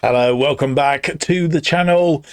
Hello, welcome back to the channel.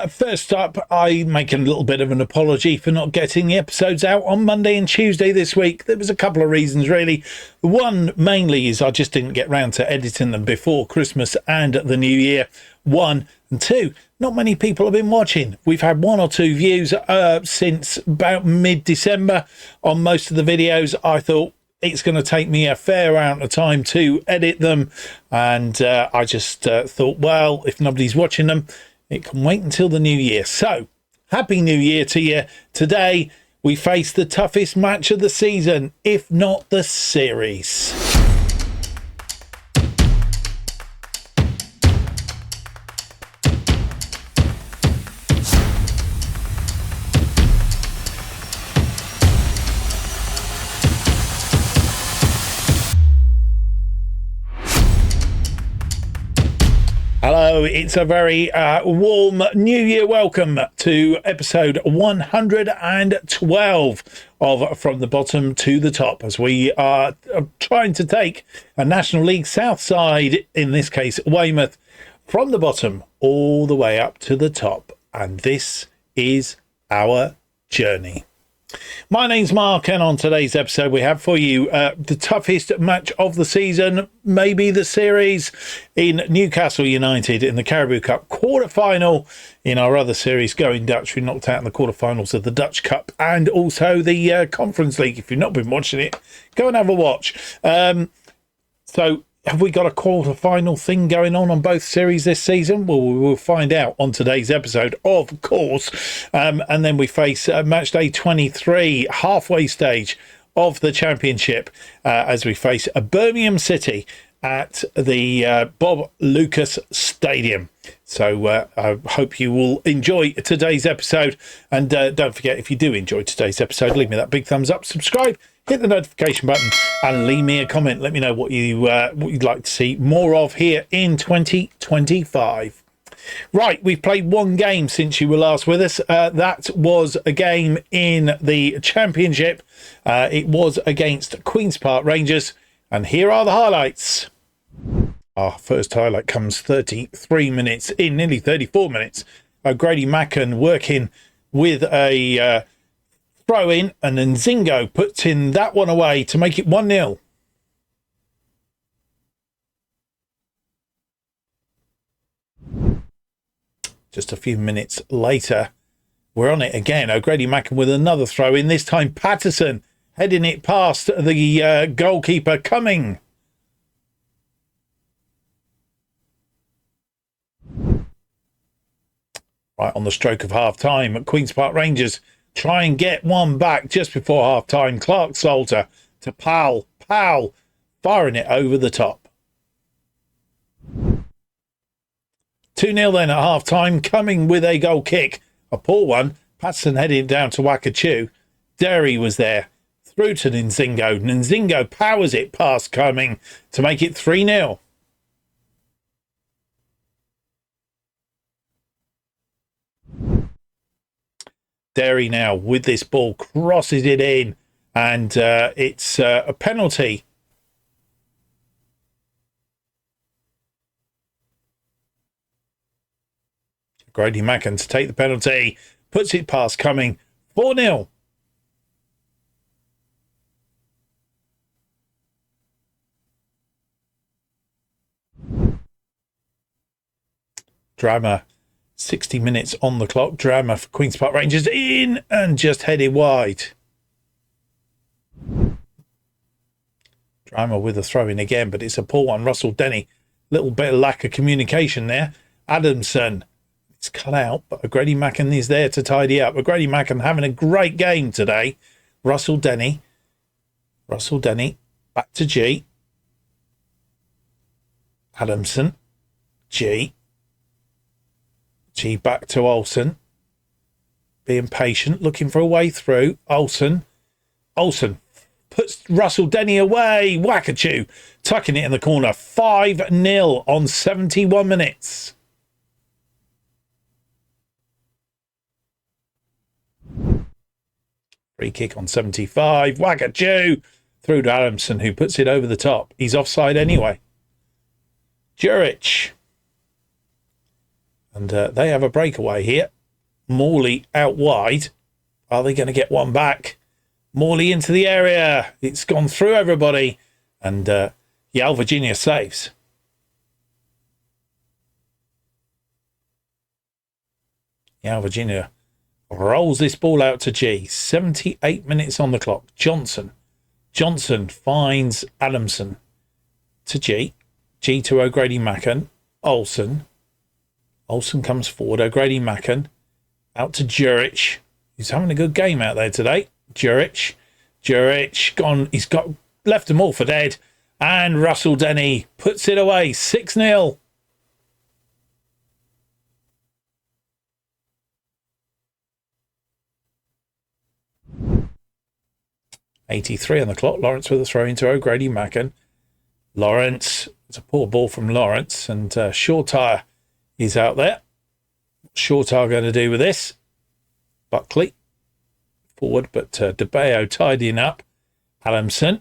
First up, I make a little bit of an apology for not getting the episodes out on Monday and Tuesday this week. There was a couple of reasons, really. One, mainly, is I just didn't get round to editing them before Christmas and the New Year. One, and two, not many people have been watching. We've had one or two views since about mid-December on most of the videos. I thought, it's going to take me a fair amount of time to edit them, and I just thought, well, if nobody's watching them, it can wait until the new year. So, Happy New Year to you. Today, we face the toughest match of the season, if not the series. Hello, it's a very warm New Year welcome to episode 112 of From the Bottom to the Top, as we are trying to take a National League South side, in this case Weymouth, from the bottom all the way up to the top. And this is our journey. My name's Mark, and on today's episode we have for you the toughest match of the season, maybe the series, in Newcastle United in the Carabao Cup quarter-final. In our other series, Going Dutch, we knocked out in the quarter-finals of the Dutch Cup and also the Conference League. If you've not been watching it, go and have a watch. So have we got a quarter-final thing going on both series this season? Well, we will find out on today's episode, of course. And then we face match day 23, halfway stage of the championship, as we face Birmingham City at the Bob Lucas Stadium. So I hope you will enjoy today's episode. And don't forget, if you do enjoy today's episode, leave me that big thumbs up, subscribe, hit the notification button, and leave me a comment. Let me know what you'd like to see more of here in 2025. Right, we've played one game since you were last with us. That was a game in the Championship. It was against Queen's Park Rangers. And here are the highlights. Our first highlight comes 33 minutes in, nearly 34 minutes. Grady Macken working with a throw in, and then Nzingo puts in that one away to make it 1-0. Just a few minutes later, we're on it again. O'Grady Macken with another throw in, this time Patterson heading it past the goalkeeper Cumming. Right on the stroke of half-time, Queen's Park Rangers try and get one back just before half-time. Clark Salter to Powell. Powell firing it over the top. 2-0 then at half-time. Cumming with a goal kick. A poor one. Patterson heading down to Wakachuk. Derry was there. Through to Nzingo. Nzingo powers it past Cumming to make it 3-0. Derry now with this ball crosses it in, and it's a penalty. Grady Macken to take the penalty, puts it past Cumming, 4-0. Drama. 60 minutes on the clock. Drama for Queen's Park Rangers in and just headed wide. Drama with a throw in again, but it's a poor one. Russell Denny, little bit of lack of communication there. Adamson, it's cut out, but O'Grady Macken is there to tidy up. O'Grady Macken having a great game today. Russell Denny, back to G. Adamson, G back to Olsen, being patient, looking for a way through. Olsen puts Russell Denny away. Wakachuk tucking it in the corner. 5-0 on 71 minutes. Free kick on 75. Wakachuk through to Adamson, who puts it over the top. He's offside anyway. Juric And they have a breakaway here. Morley out wide. Are they going to get one back? Morley into the area. It's gone through everybody. And Virginia saves. Virginia rolls this ball out to G. 78 minutes on the clock. Johnson finds Adamson to G. G to O'Grady-Macken. Olsen comes forward. O'Grady-Macken out to Juric. He's having a good game out there today. Juric gone. He's got left them all for dead. And Russell Denny puts it away. 6-0. .83 on the clock. Lawrence with a throw into O'Grady-Macken. Lawrence, it's a poor ball from Lawrence, and Shortire is out there. What's Shortire going to do with this? Buckley forward, but De Bayo tidying up. Adamson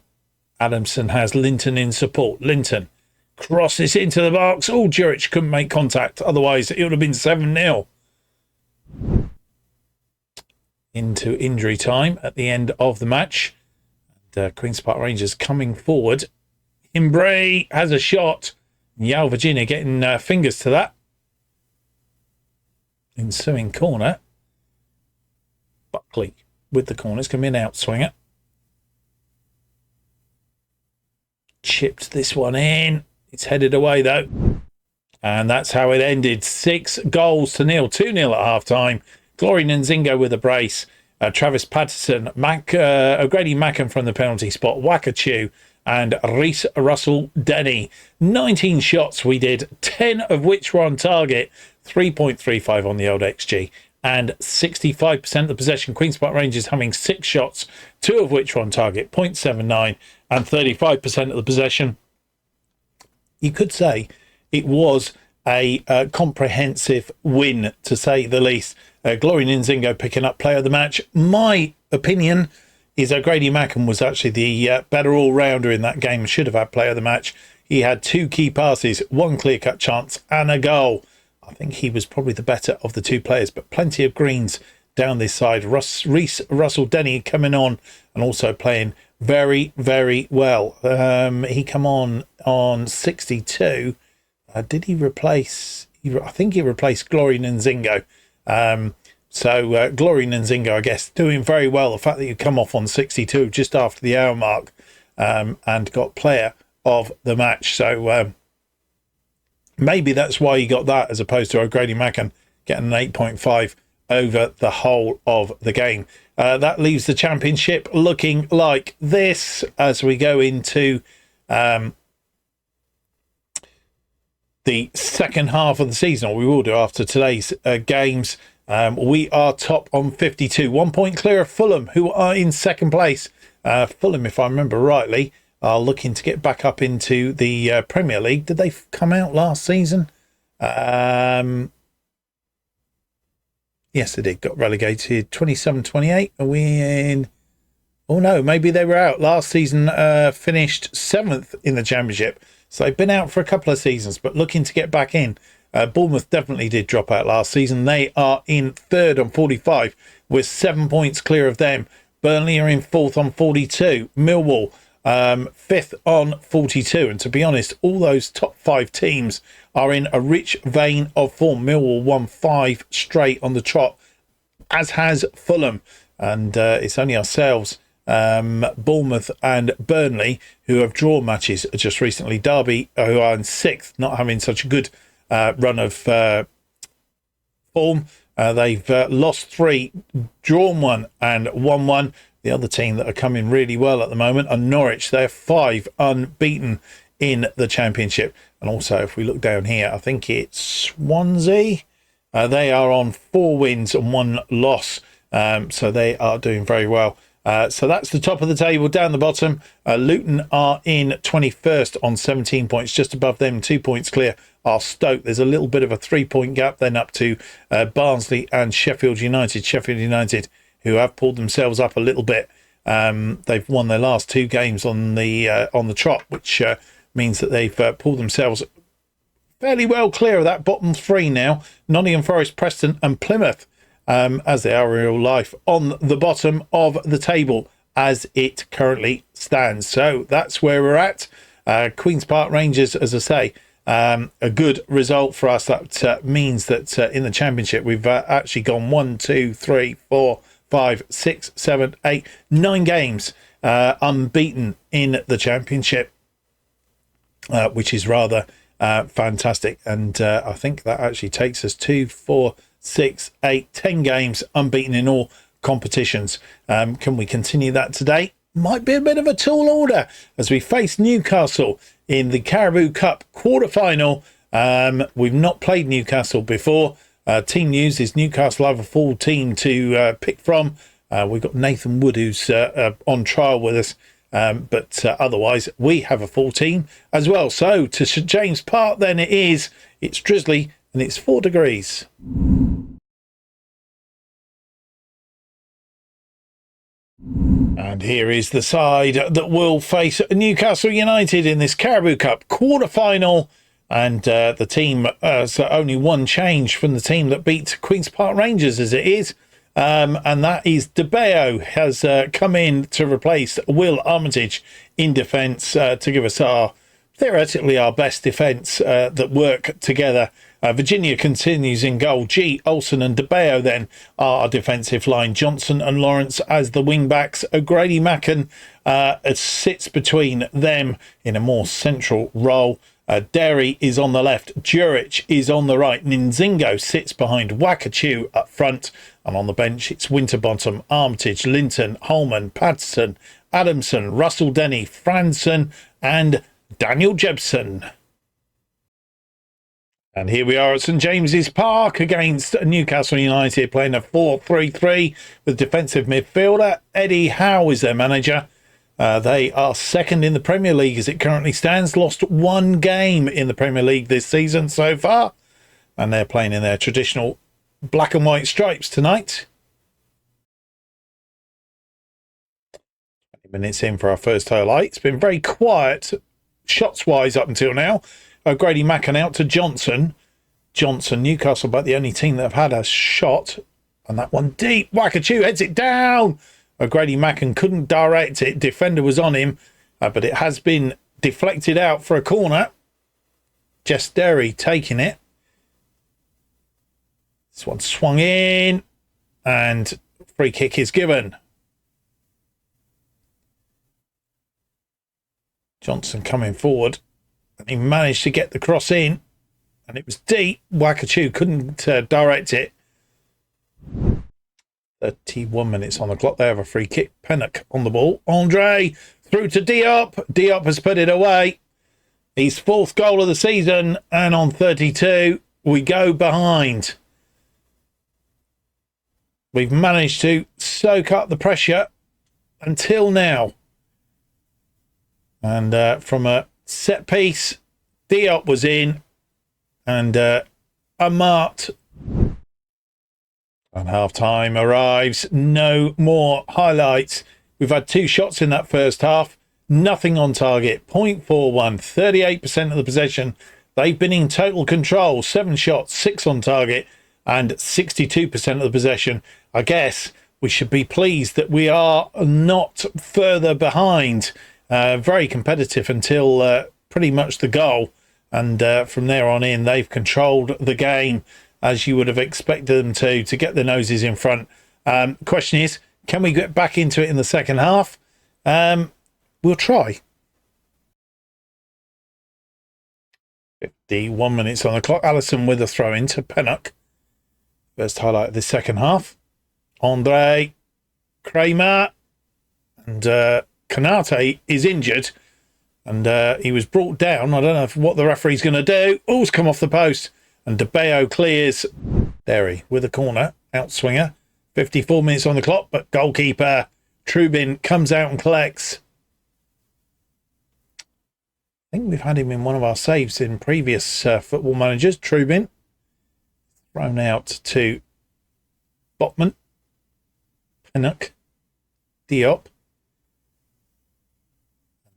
has Linton in support. Linton crosses into the box. Oh, Juric couldn't make contact. Otherwise, it would have been 7-0. Into injury time at the end of the match. Queen's Park Rangers coming forward. Imbray has a shot. Virginia getting fingers to that. Ensuing corner. Buckley with the corner. It's going to be an outswinger. Chipped this one in. It's headed away though. And that's how it ended. 6-0. 2-0 at half time. Glory Nzingo with a brace. Travis Patterson, O'Grady-Macken from the penalty spot, Wakachu, and Reece Russell Denny. 19 shots we did, 10 of which were on target, 3.35 on the old XG, and 65% of the possession. Queen's Park Rangers having 6 shots, 2 of which were on target, 0.79, and 35% of the possession. You could say it was a comprehensive win, to say the least. Glory Nzingo picking up player of the match. My opinion is O'Grady-Macken was actually the better all-rounder in that game. Should have had player of the match. He had 2 key passes, 1 clear-cut chance and a goal. I think he was probably the better of the 2 players, but plenty of greens down this side. Reece Russell Denny coming on and also playing very, very well. He come on 62. Did he replace... I think he replaced Glory Nzingo. So Glory Nzingo, I guess, doing very well. The fact that you come off on 62 just after the hour mark and got player of the match. So maybe that's why you got that, as opposed to O'Grady-Macken getting an 8.5 over the whole of the game. That leaves the championship looking like this as we go into the second half of the season, or we will do after today's games. We are top on 52, 1 point clear of Fulham, who are in second place. Fulham, if I remember rightly, are looking to get back up into the Premier League. Did they come out last season? Yes, they did. Got relegated 27-28. Are we in? Oh no, maybe they were out last season. Finished 7th in the Championship. So they've been out for a couple of seasons, but looking to get back in. Bournemouth definitely did drop out last season. They are in 3rd on 45, with 7 points clear of them. Burnley are in 4th on 42. Millwall, 5th on 42. And to be honest, all those top 5 teams are in a rich vein of form. Millwall won 5 straight on the trot, as has Fulham. And it's only ourselves, Bournemouth and Burnley, who have drawn matches just recently. Derby, who are in 6th, not having such a good run of form. They've lost 3, drawn 1 and won 1. The other team that are coming really well at the moment are Norwich. They're 5 unbeaten in the Championship. And also, if we look down here, I think it's Swansea. They are on 4 wins and 1 loss. So they are doing very well. So that's the top of the table. Down the bottom, Luton are in 21st on 17 points. Just above them, 2 points clear, are Stoke. There's a little bit of a 3-point gap then up to Barnsley and Sheffield United. Sheffield United, who have pulled themselves up a little bit. They've won their last 2 games on the trot, which means that they've pulled themselves fairly well clear of that bottom three now. Nottingham Forest, Preston and Plymouth, as they are in real life, on the bottom of the table as it currently stands. So that's where we're at. Queen's Park Rangers, as I say, a good result for us. That means that in the Championship we've actually gone 1, 2, 3, 4, 5, 6, 7, 8, 9 games unbeaten in the Championship, which is rather fantastic. And I think that actually takes us 2, 4, 6, 8, 10 games unbeaten in all competitions. Can we continue that today? Might be a bit of a tall order as we face Newcastle in the Carabao Cup quarter-final. We've not played Newcastle before. Team news is Newcastle have a full team to pick from. We've got Nathan Wood, who's on trial with us. But otherwise, we have a full team as well. So to St James Park, then it's drizzly and it's 4 degrees. And here is the side that will face Newcastle United in this Carabao Cup quarter-final. And the team has only one change from the team that beat Queen's Park Rangers as it is. And that is De Beo has come in to replace Will Armitage in defence to give us theoretically our best defence that work together. Virginia continues in goal. G, Olsen and De Beo then are our defensive line. Johnson and Lawrence as the wing backs. O'Grady Macken sits between them in a more central role. Derry is on the left, Jurich is on the right, Nzingo sits behind Wakachu up front, and on the bench it's Winterbottom, Armitage, Linton, Holman, Patterson, Adamson, Russell Denny, Franson and Daniel Jebson. And here we are at St James's Park against Newcastle United, playing a 4-3-3 with defensive midfielder. Eddie Howe is their manager. They are second in the Premier League as it currently stands. Lost 1 game in the Premier League this season so far. And they're playing in their traditional black and white stripes tonight. 20 minutes in for our first highlight. It's been very quiet shots-wise up until now. O'Grady Macken out to Johnson. Newcastle, but the only team that have had a shot. And that one deep. Wakachu heads it down. O'Grady Macken couldn't direct it. Defender was on him, but it has been deflected out for a corner. Jess Derry taking it. This one swung in, and free kick is given. Johnson coming forward, and he managed to get the cross in, and it was deep. Wakachu couldn't direct it. 31 minutes on the clock. They have a free kick. Pennock on the ball. Andre through to Diop. Diop has put it away. His 4th goal of the season. And on 32, we go behind. We've managed to soak up the pressure until now. And from a set piece, Diop was in. And unmarked. And half-time arrives. No more highlights. We've had 2 shots in that first half. Nothing on target. 0.41. 38% of the possession. They've been in total control. 7 shots, 6 on target, and 62% of the possession. I guess we should be pleased that we are not further behind. Very competitive until pretty much the goal. And from there on in, they've controlled the game as you would have expected them to get their noses in front. Question is, can we get back into it in the second half? We'll try. 51 minutes on the clock. Allison with a throw in to Pennock. First highlight of the second half. Andre, Kramer, and Kanate is injured. And he was brought down. I don't know what the referee's going to do. Oh, it's come off the post. And De Beo clears. Derry with a corner. Outswinger. 54 minutes on the clock. But goalkeeper Trubin comes out and collects. I think we've had him in one of our saves in previous football managers. Trubin. Thrown out to Botman. Pennock. Diop.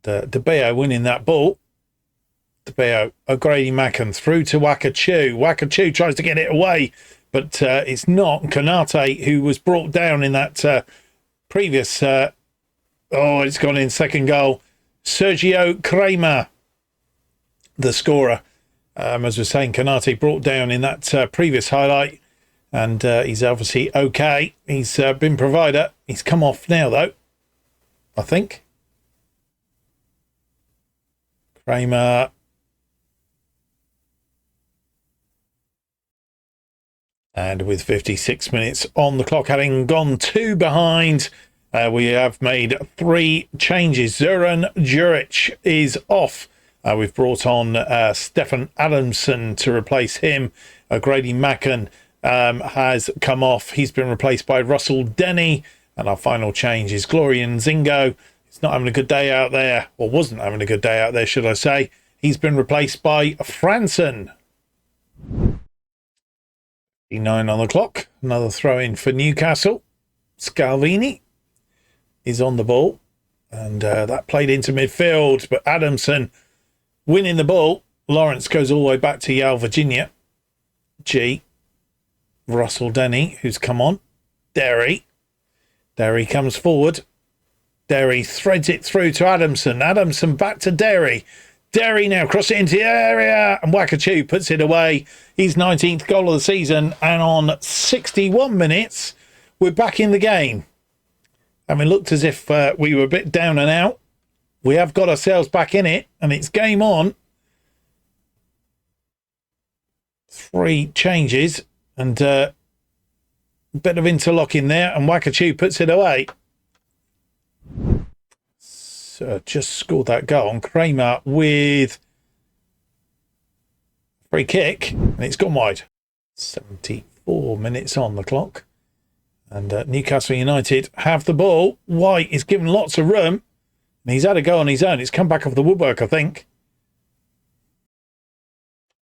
De Beo winning that ball. DeBeo, O'Grady Mackin through to Wakachu. Wakachu tries to get it away, but it's not. Kanate, who was brought down in that previous... it's gone in, second goal. Sergio Kramer, the scorer. As we're saying, Kanate brought down in that previous highlight, and he's obviously okay. He's been provider. He's come off now, though, I think. Kramer. And with 56 minutes on the clock, having gone 2 behind, we have made 3 changes. Zoran Juric is off. We've brought on Stefan Adamson to replace him. Grady Mackin has come off. He's been replaced by Russell Denny. And our final change is Glorian Zingo. He's not having a good day out there, or wasn't having a good day out there, should I say. He's been replaced by Franson. 9 on the clock. Another throw in for Newcastle. Scalvini is on the ball, and that played into midfield, but Adamson winning the ball. Lawrence goes all the way back to Yale, Virginia. Russell Denny, who's come on. Derry comes forward. Derry threads it through to Adamson. Adamson back to Derry. Derry now cross it into the area, and Wakachu puts it away. His 19th goal of the season, and on 61 minutes, we're back in the game. And it looked as if we were a bit down and out. We have got ourselves back in it, and it's game on. 3 changes, and a bit of interlocking there, and Wakachu puts it away. Just scored that goal, and Kramer with free kick, and it's gone wide. 74 minutes on the clock, and Newcastle United have the ball. White is given lots of room, and he's had a go on his own. It's come back off the woodwork, I think.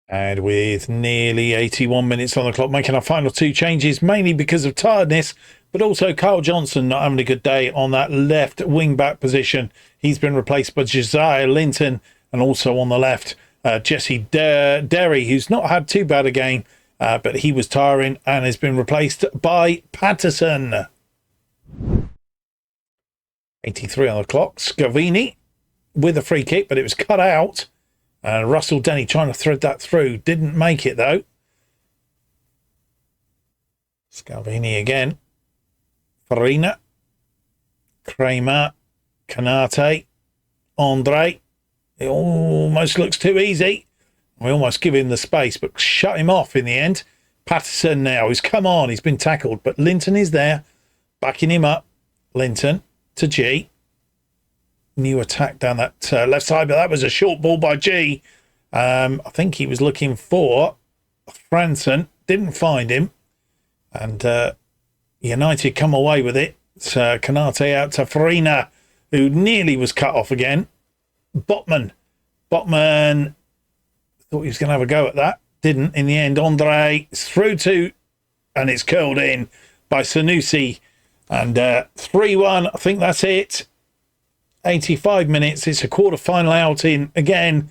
And with nearly 81 minutes on the clock, making our final 2 changes, mainly because of tiredness, but also Kyle Johnson not having a good day on that left wing-back position. He's been replaced by Josiah Linton, and also on the left, Jesse Derry, who's not had too bad a game, but he was tiring and has been replaced by Patterson. 83 on the clock. Scavini with a free kick, but it was cut out. And Russell Denny trying to thread that through. Didn't make it, though. Scalvini again. Farina. Kramer. Kanate. Andre. It almost looks too easy. We almost give him the space, but shut him off in the end. Patterson now. He's come on. He's been tackled, but Linton is there. Backing him up. Linton to G. New attack down that left side, but that was a short ball by G. I think he was looking for Franson, didn't find him, and United come away with it. Kanate out to Farina, who nearly was cut off again. Botman thought he was going to have a go at that, didn't in the end. Andre through to, and it's curled in by Sanusi, and 3-1. I think that's it. 85 minutes. It's a quarter-final outing again,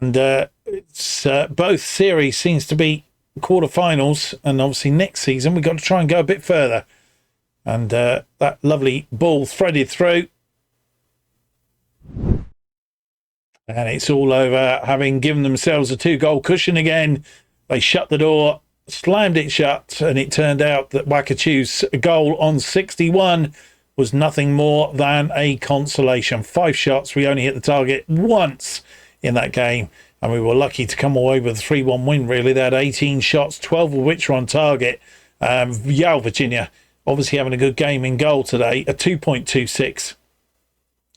and it's both series seems to be quarter-finals, and obviously next season we've got to try and go a bit further. And that lovely ball threaded through, and it's all over. Having given themselves a 2-goal cushion again, they shut the door, slammed it shut, and it turned out that Wakachu's goal on 61 was nothing more than a consolation. 5 shots, we only hit the target once in that game, and we were lucky to come away with a 3-1 win, really. They had 18 shots, 12 of which were on target. Yale, Virginia, obviously having a good game in goal today, a 2.26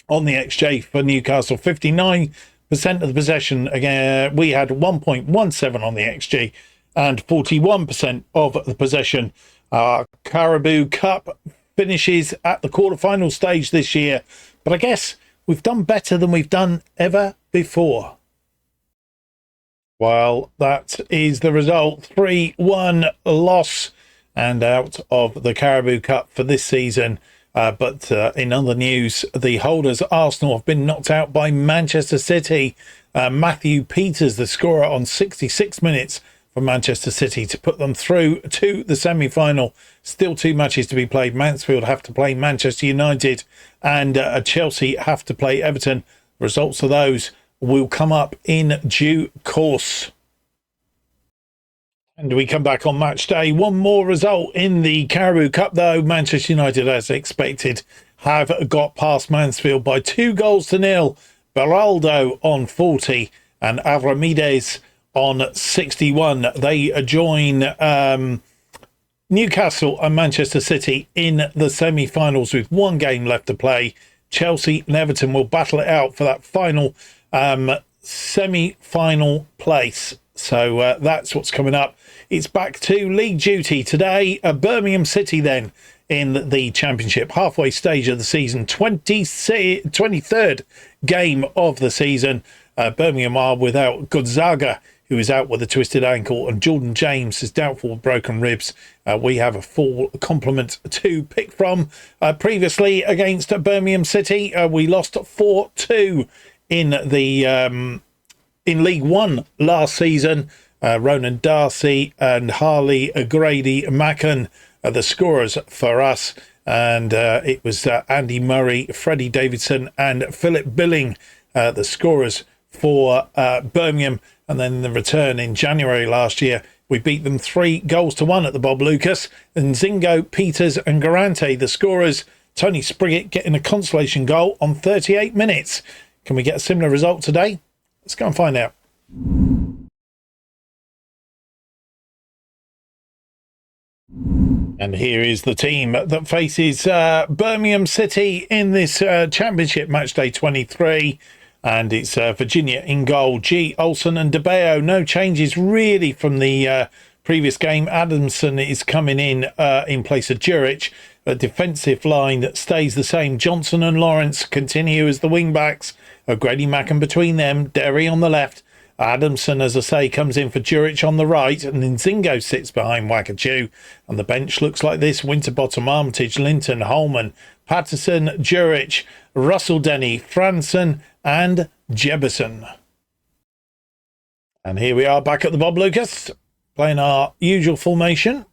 on the XJ for Newcastle. 59% of the possession. Again, we had 1.17 on the XG, and 41% of the possession. Carabao Cup finishes at the quarterfinal stage this year, but I guess we've done better than we've done ever before. Well, that is the result. 3-1 loss, and out of the Carabao Cup for this season. But in other news, the holders Arsenal have been knocked out by Manchester City. Matthew Peters, the scorer on 66 minutes for Manchester City to put them through to the semi-final. Still 2 matches to be played. Mansfield have to play Manchester United and Chelsea have to play Everton. Results of those will come up in due course. And we come back on match day. One more result in the Carabao Cup, though. Manchester United, as expected, have got past Mansfield by 2-0. Beraldo on 40 and Avramides on 61. They join Newcastle and Manchester City in the semi-finals with 1 game left to play. Chelsea and Everton will battle it out for that final semi-final place. So that's what's coming up. It's back to league duty today. Birmingham City then in the championship, halfway stage of the season, 23rd game of the season. Birmingham are without Gonzaga, who is out with a twisted ankle, and Jordan James is doubtful with broken ribs. We have a full complement to pick from. Previously against Birmingham City, we lost 4-2 in the in League One last season. Ronan Darcy and Harley Grady Macken are the scorers for us, and it was Andy Murray, Freddie Davidson and Philip Billing, the scorers for Birmingham. And then the return in January last year, we beat them 3-1 at the Bob Lucas. And Zingo, Peters and Garante, the scorers. Tony Spriggett getting a consolation goal on 38 minutes. Can we get a similar result today? Let's go and find out. And here is the team that faces Birmingham City in this championship, match day 23. And it's Virginia in goal, G, Olsen and DeBeo. No changes really from the previous game. Adamson is coming in place of Juric. A defensive line that stays the same. Johnson and Lawrence continue as the wing-backs. Grady Macken between them. Derry on the left. Adamson, as I say, comes in for Juric on the right, and then Zingo sits behind Wakachoo. And the bench looks like this: Winterbottom, Armitage, Linton, Holman, Patterson, Juric, Russell Denny, Franson and Jebison. And here we are back at the Bob Lucas, playing our usual formation.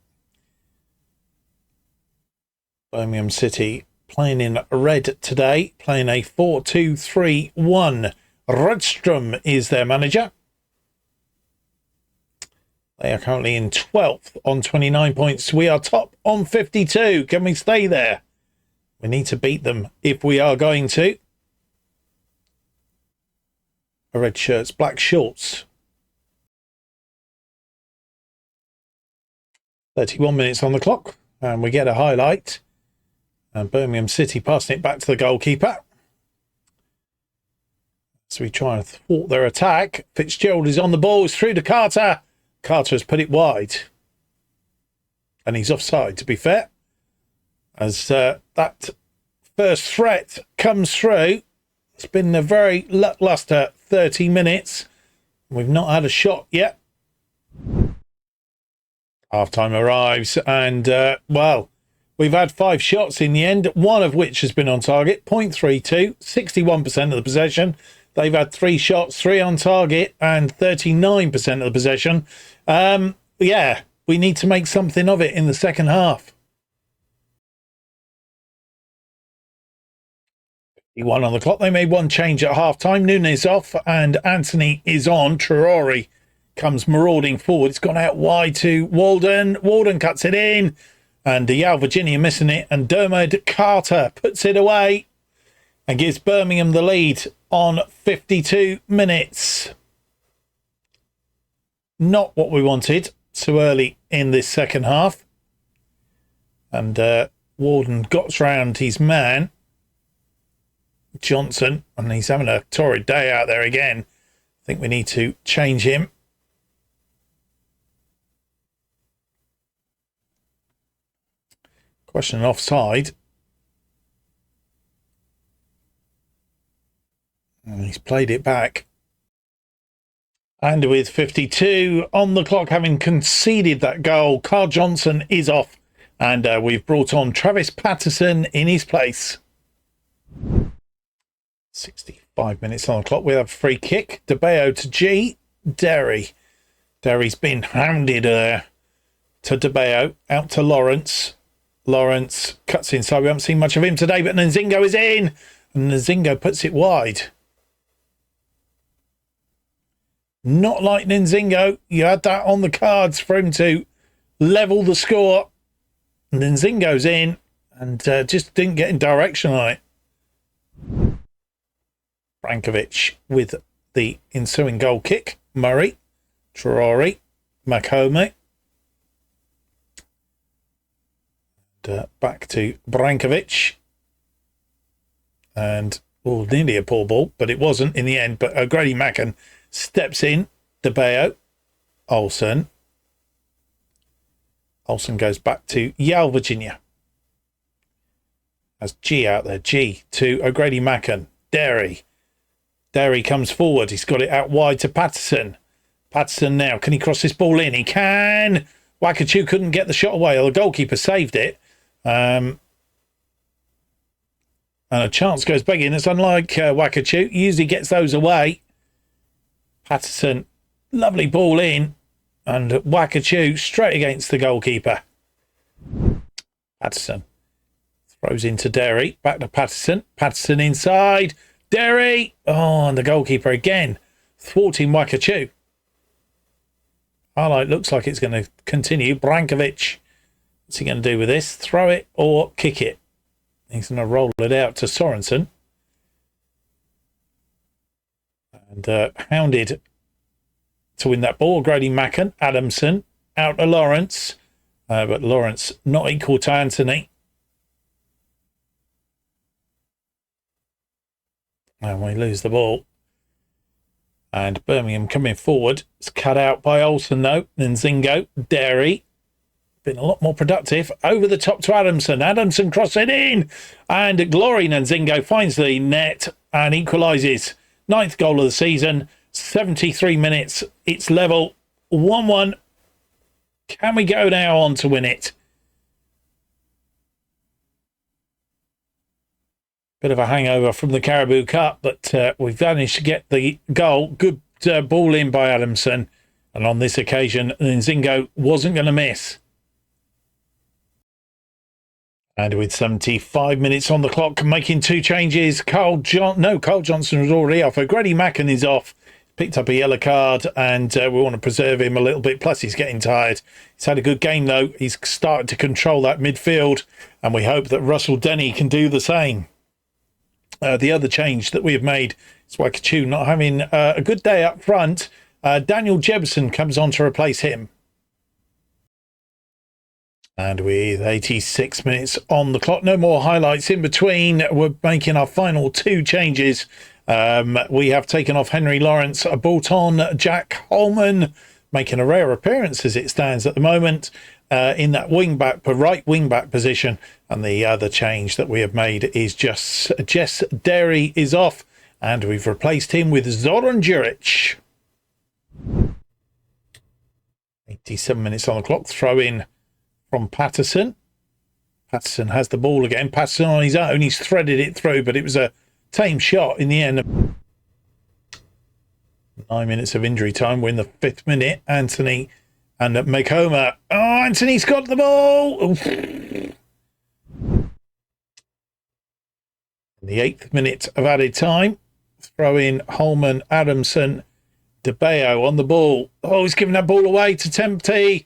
Birmingham City playing in red today, playing a 4-2-3-1. Rudstrom is their manager. They are currently in 12th on 29 points. We are top on 52. Can we stay there? We need to beat them if we are going to. Red shirts, black shorts. 31 minutes on the clock. And we get a highlight. And Birmingham City passing it back to the goalkeeper. So we try and thwart their attack. Fitzgerald is on the ball. It's through to Carter. Carter has put it wide. And he's offside, to be fair. As that first threat comes through. It's been a very lacklustre 30 minutes. We've not had a shot yet. Half-time arrives. And, well, we've had 5 shots in the end. One of which has been on target. 0.32. 61% of the possession. They've had 3 shots, 3 on target, and 39% of the possession. Yeah, we need to make something of it in the second half. 51 on the clock. They made 1 change at half-time. Nunes off, and Anthony is on. Traore comes marauding forward. It's gone out wide to Walden. Walden cuts it in, and Yale Virginia missing it, and Dermot Carter puts it away and gives Birmingham the lead on 52 minutes. Not what we wanted so early in this second half. And Walden got round his man, Johnson, and he's having a torrid day out there again. I think we need to change him. Question offside. And he's played it back. And with 52 on the clock, having conceded that goal, Carl Johnson is off and we've brought on Travis Patterson in his place. 65 minutes on the clock. We have a free kick. DeBeo to G. Derry. Derry's been hounded to DeBeo. Out to Lawrence. Lawrence cuts inside. We haven't seen much of him today, but Nzingo is in. And Nzingo puts it wide. Not like Nzingo. You had that on the cards for him to level the score. And Nzingo's in and just didn't get in direction on it. Brankovic with the ensuing goal kick. Murray, Traore, Makome. Back to Brankovic. And, nearly a poor ball, but it wasn't in the end. But Grady Macken steps in. DeBeo. Olsen. Olsen goes back to Yale, Virginia. That's G out there. G to O'Grady Macken. Derry. Derry comes forward. He's got it out wide to Patterson. Patterson now. Can he cross this ball in? He can. Wakachu couldn't get the shot away. The goalkeeper saved it. And a chance goes begging. It's unlike Wakachu. He usually gets those away. Patterson. Lovely ball in. And Wakachu straight against the goalkeeper. Patterson throws into Derry. Back to Patterson. Patterson inside. Derry. And the goalkeeper again thwarting Wakachu. Highlight looks like it's going to continue. Brankovic. What's he going to do with this? Throw it or kick it? He's going to roll it out to Sorensen. And hounded to win that ball. Grady Macken. Adamson. Out to Lawrence. But Lawrence not equal to Anthony. And we lose the ball. And Birmingham coming forward. It's cut out by Olsen though. Then Zingo. Derry. Been a lot more productive. Over the top to Adamson. Adamson cross it in. And Glory Nzingo finds the net and equalises. 9th goal of the season. 73 minutes. It's level. 1-1. Can we go now on to win it? Bit of a hangover from the Carabao Cup, but we've managed to get the goal. Good ball in by Adamson. And on this occasion, Nzingo wasn't going to miss. And with 75 minutes on the clock, making 2 changes. Carl Johnson was already off. Grady Macken is off. Picked up a yellow card, and we want to preserve him a little bit. Plus, he's getting tired. He's had a good game, though. He's started to control that midfield, and we hope that Russell Denny can do the same. The other change that we have made is Wakachu not having a good day up front. Daniel Jebson comes on to replace him. And with 86 minutes on the clock, no more highlights in between. We're making our final 2 changes. We have taken off Henry Lawrence, brought on Jack Holman, making a rare appearance as it stands at the moment in that right wing back position. And the other change that we have made is just Jess Derry is off, and we've replaced him with Zoran Juric. 87 minutes on the clock. Throw in from Patterson. Patterson has the ball again. Patterson on his own. He's threaded it through, but it was a tame shot in the end. 9 minutes of injury time. We're in the 5th minute. Anthony and Makoma. Anthony's got the ball. The 8th minute of added time. Throw in Holman, Adamson, DeBeo on the ball. He's giving that ball away to Tempty.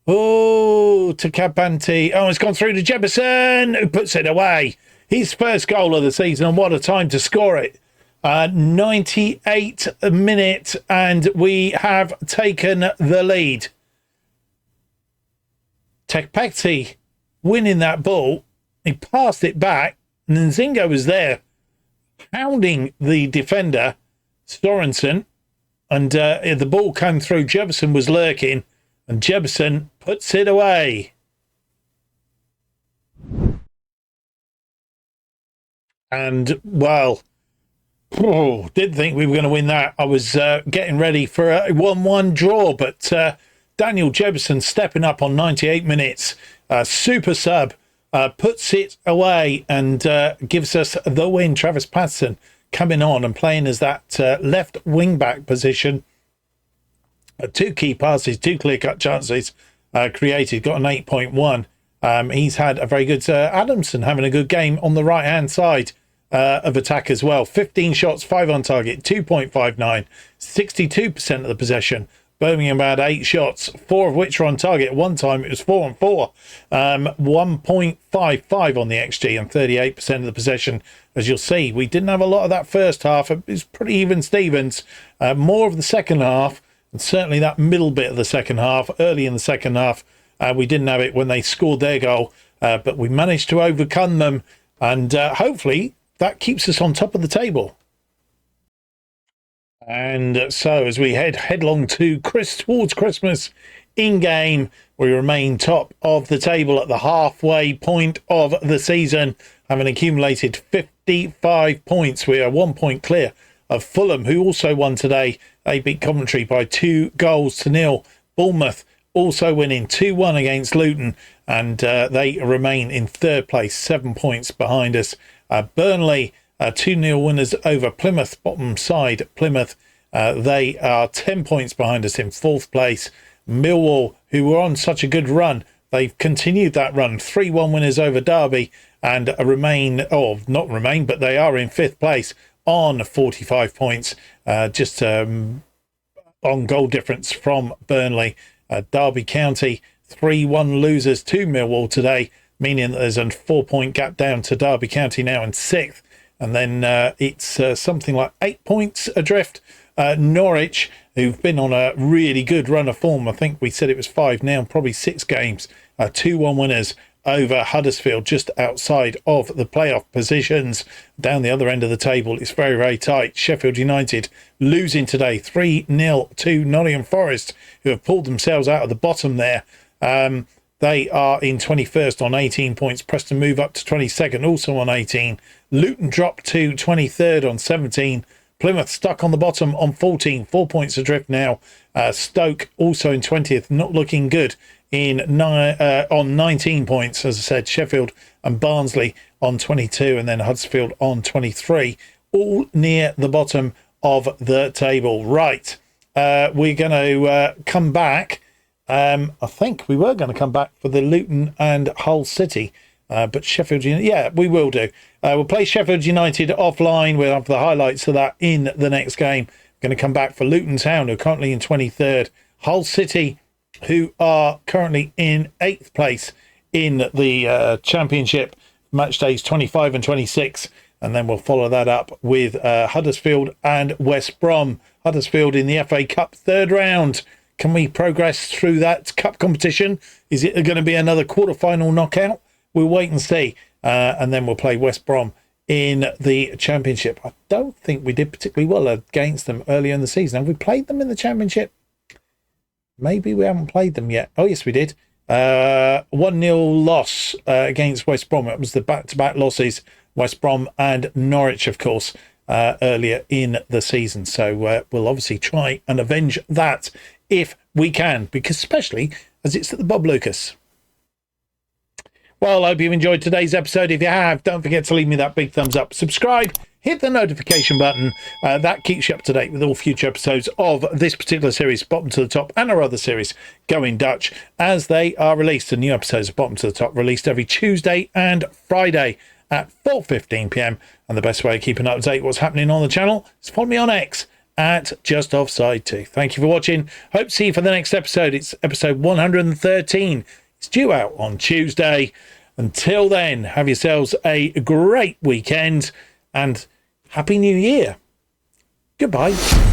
To Cabanti. It's gone through to Jefferson, who puts it away. His first goal of the season, and what a time to score it. 98 minute, and we have taken the lead. Tekpekti winning that ball. He passed it back, and Nzingo was there, hounding the defender, Sorensen, and the ball came through. Jefferson was lurking, and Jefferson puts it away. And, well, didn't think we were going to win that. I was getting ready for a 1-1 draw, but Daniel Jefferson stepping up on 98 minutes. super sub, puts it away and gives us the win. Travis Patterson coming on and playing as that left wing back position. 2 key passes, 2 clear-cut chances created, got an 8.1. He's had a very good Adamson having a good game on the right-hand side of attack as well. 15 shots, 5 on target, 2.59, 62% of the possession. Birmingham had 8 shots, 4 of which were on target. One time it was 4 on 4. 1.55 on the XG and 38% of the possession. As you'll see, we didn't have a lot of that first half. It was pretty even Stevens. More of the second half, and certainly that middle bit of the second half, early in the second half. We didn't have it when they scored their goal, but we managed to overcome them, and hopefully that keeps us on top of the table. And so as we head headlong towards Christmas in game, we remain top of the table at the halfway point of the season, having accumulated 55 points. We are 1 point clear of Fulham, who also won today. They beat Coventry by 2-0. Bournemouth also winning 2-1 against Luton, and they remain in third place, 7 points behind us. Burnley 2-0 winners over Plymouth, bottom side Plymouth. They are 10 points behind us in fourth place. Millwall, who were on such a good run, they've continued that run. 3-1 winners over Derby and they are in fifth place on 45 points, just on goal difference from Burnley. Derby County 3-1 losers to Millwall today, meaning that there's a 4 point gap down to Derby County now in sixth. And then it's something like 8 points adrift. Norwich, who've been on a really good run of form. I think we said it was 5 now, probably 6 games. 2-1 winners over Huddersfield, just outside of the playoff positions. Down the other end of the table, it's very, very tight. Sheffield United losing today 3-0 to Nottingham Forest, who have pulled themselves out of the bottom there. They are in 21st on 18 points. Preston move up to 22nd, also on 18. Luton drop to 23rd on 17. Plymouth stuck on the bottom on 14, 4 points adrift now. Stoke also in 20th, not looking good on 19 points. As I said, Sheffield and Barnsley on 22, and then Huddersfield on 23, all near the bottom of the table. Right, we're going to come back. I think we were going to come back for the Luton and Hull City, but Sheffield United, yeah, we will do. We'll play Sheffield United offline. We'll have the highlights of that in the next game. We're going to come back for Luton Town, who are currently in 23rd. Hull City, who are currently in 8th place in the Championship, match days 25 and 26. And then we'll follow that up with Huddersfield and West Brom. Huddersfield in the FA Cup third round. Can we progress through that cup competition? Is it going to be another quarter-final knockout? We'll wait and see. And then we'll play West Brom in the Championship. I don't think we did particularly well against them earlier in the season. Have we played them in the Championship? Maybe we haven't played them yet. Oh, yes, we did. 1-0 loss against West Brom. It was the back-to-back losses, West Brom and Norwich, of course, earlier in the season. So we'll obviously try and avenge that if we can, because especially as it's at the Bob Lucas. Well, I hope you've enjoyed today's episode. If you have, don't forget to leave me that big thumbs up. Subscribe, hit the notification button. That keeps you up to date with all future episodes of this particular series, Bottom to the Top, and our other series, Going Dutch, as they are released. The new episodes of Bottom to the Top released every Tuesday and Friday at 4:15 p.m. And the best way of keeping up to date what's happening on the channel is follow me on X at JustOffsideFM. Thank you for watching. Hope to see you for the next episode. It's episode 113. It's due out on Tuesday. Until then, have yourselves a great weekend and Happy New Year. Goodbye.